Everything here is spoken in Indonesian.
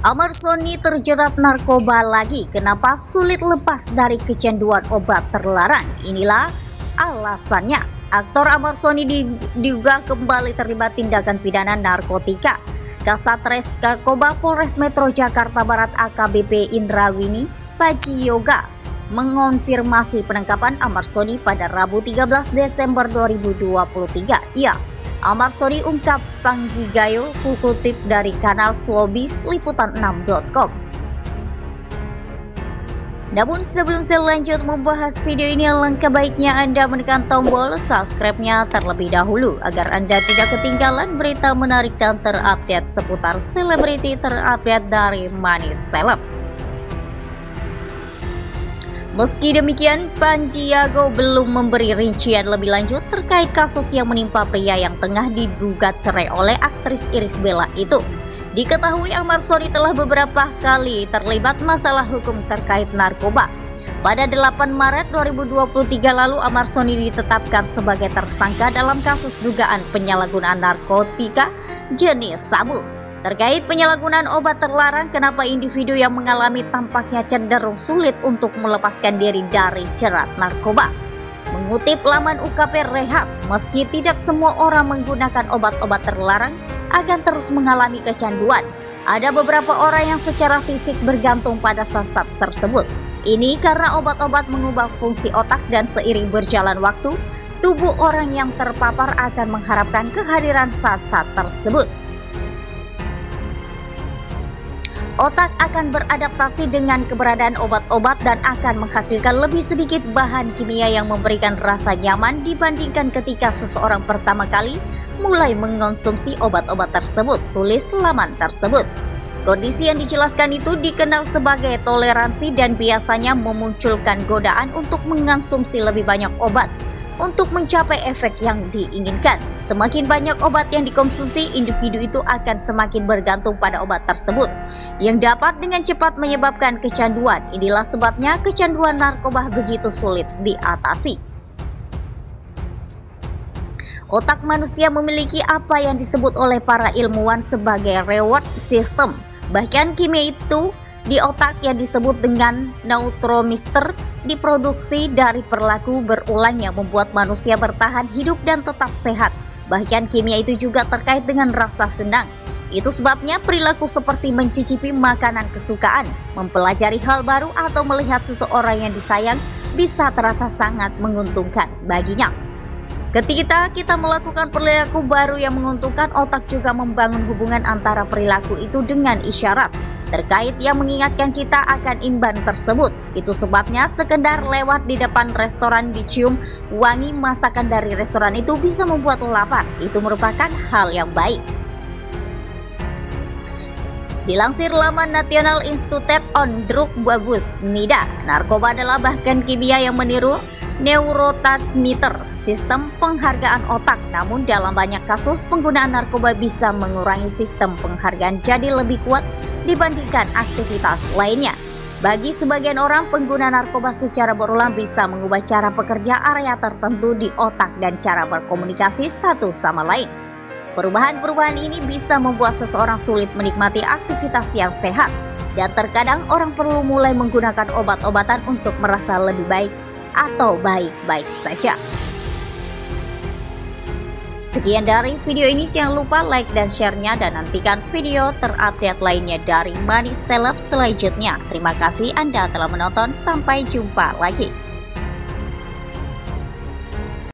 Amar Sony terjerat narkoba lagi. Kenapa sulit lepas dari kecanduan obat terlarang? Inilah alasannya. Aktor Amar Sony diduga kembali terlibat tindakan pidana narkotika. Kasatres Narkoba Polres Metro Jakarta Barat AKBP Indrawini Paji Yoga mengonfirmasi penangkapan Amar Sony pada Rabu 13 Desember 2023. Amar Sony ungkap Pangjigayo, kutip dari kanal Slobis Liputan6.com. Namun sebelum saya lanjut membahas video ini, alangkah baiknya Anda menekan tombol subscribe-nya terlebih dahulu agar Anda tidak ketinggalan berita menarik dan terupdate seputar selebriti terupdate dari Money Celeb. Meski demikian, Panji Yoga belum memberi rincian lebih lanjut terkait kasus yang menimpa pria yang tengah digugat cerai oleh aktris Irish Bella itu. Diketahui Amar Sony telah beberapa kali terlibat masalah hukum terkait narkoba. Pada 8 Maret 2023 lalu, Amar Sony ditetapkan sebagai tersangka dalam kasus dugaan penyalahgunaan narkotika jenis sabu. Terkait penyalahgunaan obat terlarang, kenapa individu yang mengalami tampaknya cenderung sulit untuk melepaskan diri dari jerat narkoba? Mengutip laman UKP Rehab, meski tidak semua orang menggunakan obat-obat terlarang akan terus mengalami kecanduan. Ada beberapa orang yang secara fisik bergantung pada zat tersebut. Ini karena obat-obat mengubah fungsi otak dan seiring berjalan waktu, tubuh orang yang terpapar akan mengharapkan kehadiran zat-zat tersebut. Otak akan beradaptasi dengan keberadaan obat-obat dan akan menghasilkan lebih sedikit bahan kimia yang memberikan rasa nyaman dibandingkan ketika seseorang pertama kali mulai mengonsumsi obat-obat tersebut, tulis laman tersebut. Kondisi yang dijelaskan itu dikenal sebagai toleransi dan biasanya memunculkan godaan untuk mengonsumsi lebih banyak obat untuk mencapai efek yang diinginkan. Semakin banyak obat yang dikonsumsi, individu itu akan semakin bergantung pada obat tersebut, yang dapat dengan cepat menyebabkan kecanduan. Inilah sebabnya kecanduan narkoba begitu sulit diatasi. Otak manusia memiliki apa yang disebut oleh para ilmuwan sebagai reward system. Bahkan kimia itu di otak yang disebut dengan neurotransmitter diproduksi dari perilaku berulang yang membuat manusia bertahan hidup dan tetap sehat. Bahkan kimia itu juga terkait dengan rasa senang. Itu sebabnya perilaku seperti mencicipi makanan kesukaan, mempelajari hal baru atau melihat seseorang yang disayang bisa terasa sangat menguntungkan baginya. Ketika kita melakukan perilaku baru yang menguntungkan, otak juga membangun hubungan antara perilaku itu dengan isyarat terkait yang mengingatkan kita akan imban tersebut. Itu sebabnya sekedar lewat di depan restoran dicium wangi masakan dari restoran itu bisa membuat lapar. Itu merupakan hal yang baik. Dilansir laman National Institute on Drug Abuse (NIDA), narkoba adalah bahkan kimia yang meniru neurotransmitter, sistem penghargaan otak. Namun dalam banyak kasus penggunaan narkoba bisa mengurangi sistem penghargaan jadi lebih kuat dibandingkan aktivitas lainnya. Bagi sebagian orang, pengguna narkoba secara berulang bisa mengubah cara bekerja area tertentu di otak dan cara berkomunikasi satu sama lain. Perubahan-perubahan ini bisa membuat seseorang sulit menikmati aktivitas yang sehat, dan terkadang orang perlu mulai menggunakan obat-obatan untuk merasa lebih baik atau baik-baik saja. Sekian dari video ini, jangan lupa like dan share-nya dan nantikan video terupdate lainnya dari Money Celeb selanjutnya. Terima kasih Anda telah menonton, sampai jumpa lagi.